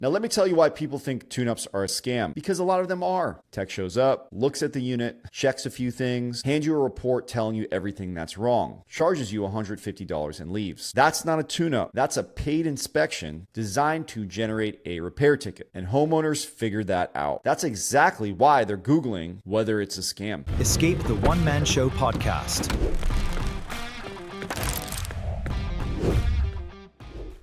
Now let me tell you why people think tune-ups are a scam, because a lot of them are. Tech shows up, looks at the unit, checks a few things, hands you a report telling you everything that's wrong, charges you $150 and leaves. That's not a tune-up. That's a paid inspection designed to generate a repair ticket. And homeowners figured that out. That's exactly why they're Googling whether it's a scam. Escape the One Man Show podcast.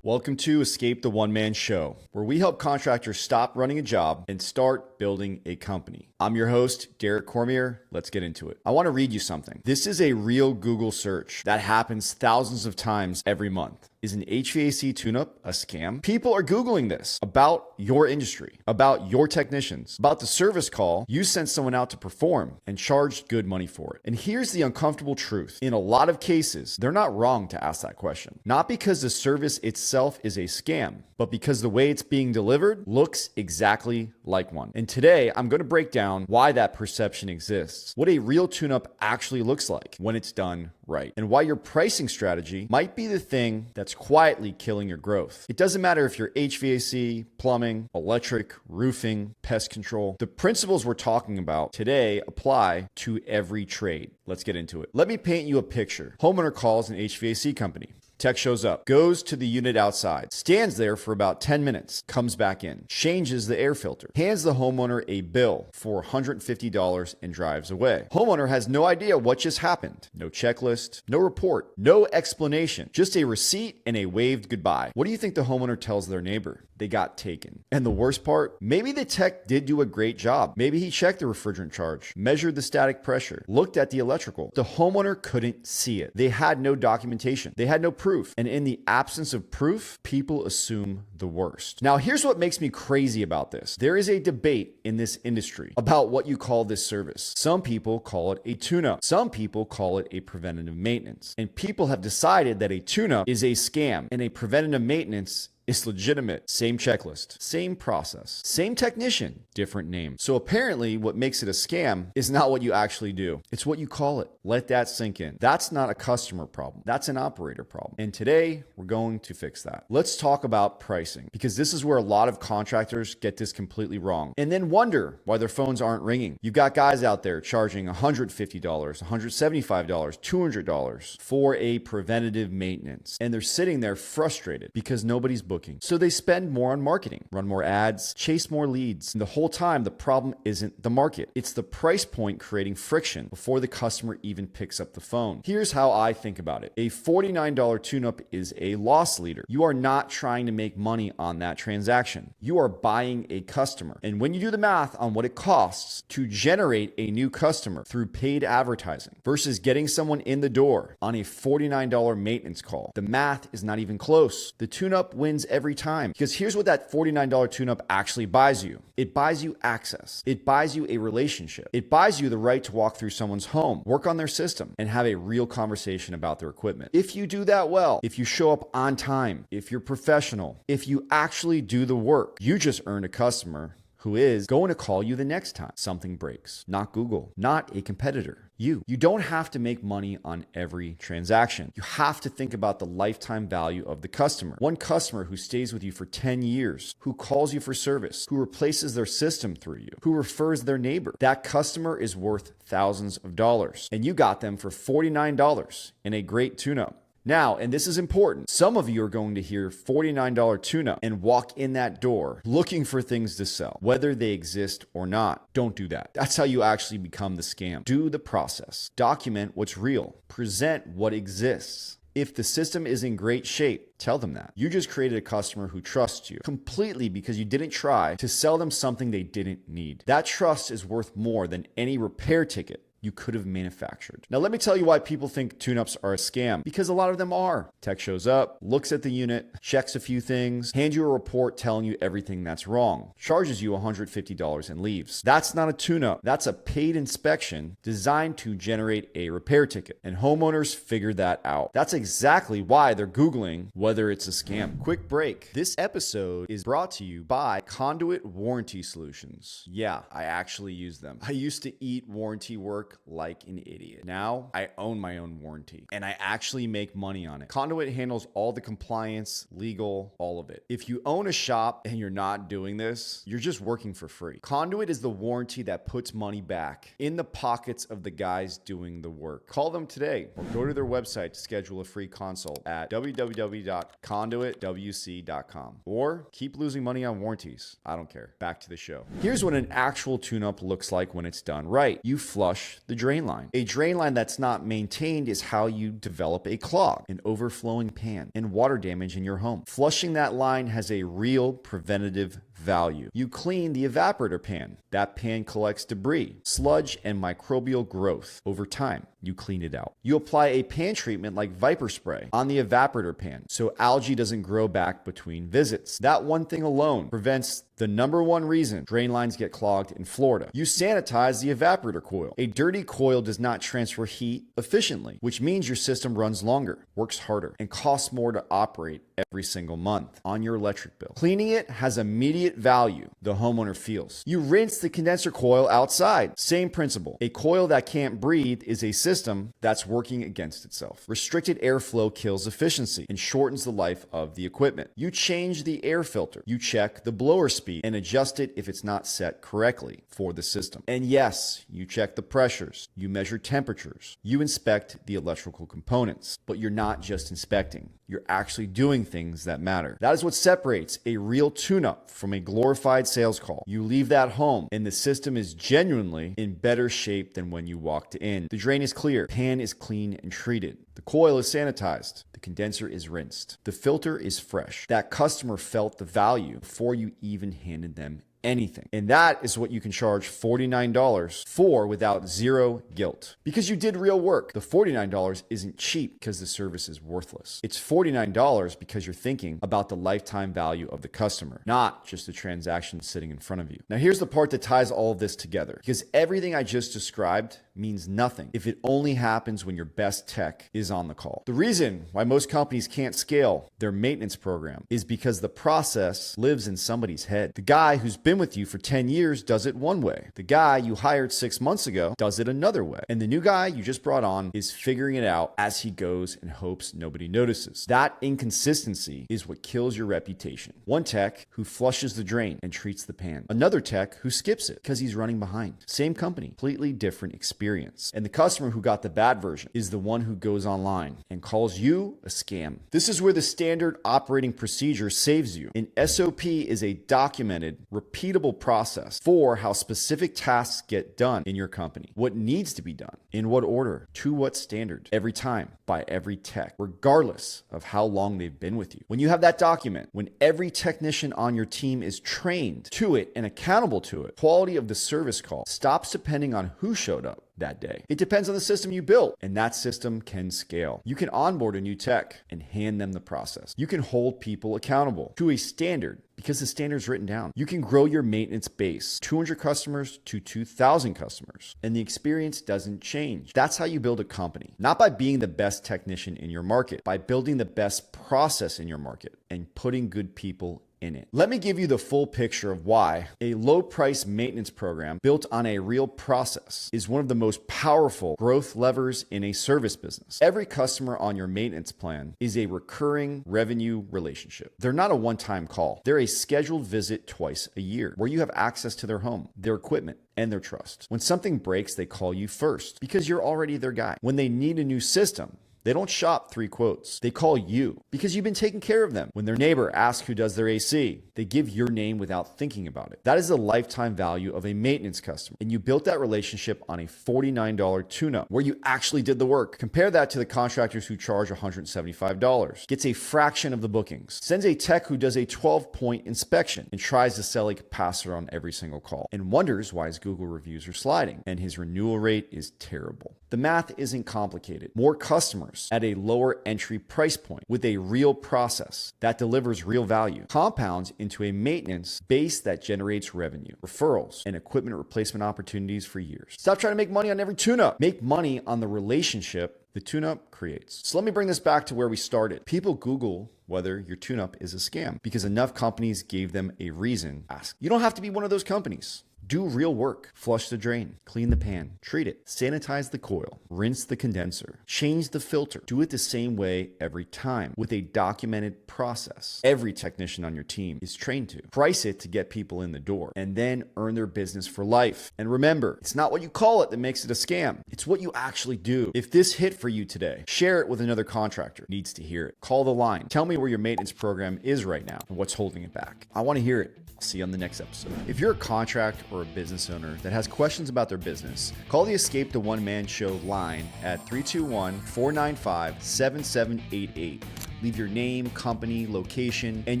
Welcome to Escape the One Man Show, where we help contractors stop running a job and start building a company. I'm your host, Cormier. Let's get into it. I want to read you something. This is a real Google search that happens thousands of times every month. Is an HVAC tune-up a scam? People are Googling this about your industry, about your technicians, about the service call you sent someone out to perform and charged good money for it. And here's the uncomfortable truth. In a lot of cases, they're not wrong to ask that question. Not because the service itself is a scam, but because the way it's being delivered looks exactly like one. And today, I'm going to break down why that perception exists, what a real tune-up actually looks like when it's done right, and why your pricing strategy might be the thing that's quietly killing your growth. It doesn't matter if you're HVAC, plumbing, electric, roofing, pest control. The principles we're talking about today apply to every trade. Let's get into it. Let me paint you a picture. Homeowner calls an HVAC company. Tech shows up, goes to the unit outside, stands there for about 10 minutes, comes back in, changes the air filter, hands the homeowner a bill for $150 and drives away. Homeowner has no idea what just happened. No checklist, no report, no explanation, just a receipt and a waved goodbye. What do you think the homeowner tells their neighbor? They got taken. And the worst part, maybe the tech did do a great job. Maybe he checked the refrigerant charge, measured the static pressure, looked at the electrical. The homeowner couldn't see it. They had no documentation. They had no proof. And in the absence of proof, people assume the worst. Now, here's what makes me crazy about this. There is a debate in this industry about what you call this service. Some people call it a tune-up. Some people call it a preventative maintenance. And people have decided that a tune-up is a scam and a preventative maintenance is legitimate. Same checklist, same process, same technician, different name. So apparently what makes it a scam is not what you actually do. It's what you call it. Let that sink in. That's not a customer problem. That's an operator problem. And today we're going to fix that. Let's talk about pricing, because this is where a lot of contractors get this completely wrong and then wonder why their phones aren't ringing. You've got guys out there charging $150, $175, $200 for a preventative maintenance. And they're sitting there frustrated because nobody's booking. So they spend more on marketing, run more ads, chase more leads. And the whole time, the problem isn't the market. It's the price point creating friction before the customer even picks up the phone. Here's how I think about it. A $49 tune-up is a loss leader. You are not trying to make money on that transaction. You are buying a customer. And when you do the math on what it costs to generate a new customer through paid advertising versus getting someone in the door on a $49 maintenance call, the math is not even close. The tune-up wins every time, because here's what that $49 tune-up actually buys you. It buys you access. It buys you a relationship. It buys you the right to walk through someone's home, work on their system, and have a real conversation about their equipment. If you do that well, if you show up on time, if you're professional, if you actually do the work, you just earned a customer who is going to call you the next time something breaks. Not Google, not a competitor. You don't have to make money on every transaction. You have to think about the lifetime value of the customer. One customer who stays with you for 10 years, who calls you for service, who replaces their system through you, who refers their neighbor. That customer is worth thousands of dollars. And you got them for $49 in a great tune-up. Now, and this is important, some of you are going to hear $49 tune-up and walk in that door looking for things to sell, whether they exist or not. Don't do that. That's how you actually become the scam. Do the process. Document what's real. Present what exists. If the system is in great shape, tell them that. You just created a customer who trusts you completely because you didn't try to sell them something they didn't need. That trust is worth more than any repair ticket you could have manufactured. Now, let me tell you why people think tune-ups are a scam, because a lot of them are. Tech shows up, looks at the unit, checks a few things, hands you a report telling you everything that's wrong, charges you $150 and leaves. That's not a tune-up. That's a paid inspection designed to generate a repair ticket. And homeowners figured that out. That's exactly why they're Googling whether it's a scam. Quick break. This episode is brought to you by Conduit Warranty Solutions. Yeah, I actually use them. I used to eat warranty work work like an idiot. Now I own my own warranty and I actually make money on it. Conduit handles all the compliance, legal, all of it. If you own a shop and you're not doing this, you're just working for free. Conduit is the warranty that puts money back in the pockets of the guys doing the work. Call them today or go to their website to schedule a free consult at www.conduitwc.com or keep losing money on warranties. I don't care. Back to the show. Here's what an actual tune-up looks like when it's done right. You flush the drain line. A drain line that's not maintained is how you develop a clog, an overflowing pan, and water damage in your home. Flushing that line has a real preventative value. You clean the evaporator pan. That pan collects debris, sludge, and microbial growth. Over time, you clean it out. You apply a pan treatment like Viper Spray on the evaporator pan so algae doesn't grow back between visits. That one thing alone prevents the number one reason drain lines get clogged in Florida. You sanitize the evaporator coil. A dirty coil does not transfer heat efficiently, which means your system runs longer, works harder, and costs more to operate every single month on your electric bill. Cleaning it has immediate value the homeowner feels. You rinse the condenser coil outside. Same principle. A coil that can't breathe is a system that's working against itself. Restricted airflow kills efficiency and shortens the life of the equipment. You change the air filter. You check the blower speed and adjust it if it's not set correctly for the system. And yes, you check the pressures. You measure temperatures. You inspect the electrical components. But you're not just inspecting. You're actually doing things that matter. That is what separates a real tune-up from a glorified sales call. You leave that home and the system is genuinely in better shape than when you walked in. The drain is clear, pan is clean and treated. The coil is sanitized. The condenser is rinsed. The filter is fresh. That customer felt the value before you even handed them anything. And that is what you can charge $49 for without zero guilt. Because you did real work. The $49 isn't cheap because the service is worthless. It's $49 because you're thinking about the lifetime value of the customer, not just the transaction sitting in front of you. Now here's the part that ties all of this together. Because everything I just described means nothing if it only happens when your best tech is on the call. The reason why most companies can't scale their maintenance program is because the process lives in somebody's head. The guy who's been with you for 10 years does it one way. The guy you hired 6 months ago does it another way. And the new guy you just brought on is figuring it out as he goes and hopes nobody notices. That inconsistency is what kills your reputation. One tech who flushes the drain and treats the pan. Another tech who skips it because he's running behind. Same company, completely different experience. And the customer who got the bad version is the one who goes online and calls you a scam. This is where the standard operating procedure saves you. An SOP is a documented, repeatable process for how specific tasks get done in your company. What needs to be done, in what order, to what standard, every time, by every tech, regardless of how long they've been with you. When you have that document, when every technician on your team is trained to it and accountable to it, quality of the service call stops depending on who showed up that day. It depends on the system you built, and that system can scale. You can onboard a new tech and hand them the process. You can hold people accountable to a standard because the standard's written down. You can grow your maintenance base, 200 customers to 2,000 customers, and the experience doesn't change. That's how you build a company. Not by being the best technician in your market, by building the best process in your market and putting good people in it. Let me give you the full picture of why a low price maintenance program built on a real process is one of the most powerful growth levers in a service business. Every customer on your maintenance plan is a recurring revenue relationship. They're not a one-time call. They're a scheduled visit twice a year where you have access to their home, their equipment, and their trust. When something breaks, they call you first because you're already their guy. When they need a new system, they don't shop 3 quotes. They call you because you've been taking care of them. When their neighbor asks who does their AC, they give your name without thinking about it. That is the lifetime value of a maintenance customer. And you built that relationship on a $49 tune-up where you actually did the work. Compare that to the contractors who charge $175, gets a fraction of the bookings, sends a tech who does a 12-point inspection and tries to sell a capacitor on every single call and wonders why his Google reviews are sliding and his renewal rate is terrible. The math isn't complicated. More customers at a lower entry price point with a real process that delivers real value compounds into a maintenance base that generates revenue, referrals, and equipment replacement opportunities for years. Stop trying to make money on every tune-up. Make money on the relationship the tune-up creates. So let me bring this back to where we started. People Google whether your tune-up is a scam because enough companies gave them a reason to ask. You don't have to be one of those companies. Do real work. Flush the drain, clean the pan, treat it, sanitize the coil, rinse the condenser, change the filter. Do it the same way every time with a documented process every technician on your team is trained to. Price it to get people in the door and then earn their business for life. And remember, it's not what you call it that makes it a scam. It's what you actually do. If this hit for you today, share it with another contractor who needs to hear it. Call the line. Tell me where your maintenance program is right now and what's holding it back. I want to hear it. See you on the next episode. If you're a contractor or a business owner that has questions about their business, call the Escape the One Man Show line at 321-495-7788. Leave your name, company, location, and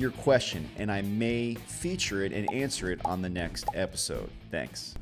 your question, and I may feature it and answer it on the next episode. Thanks.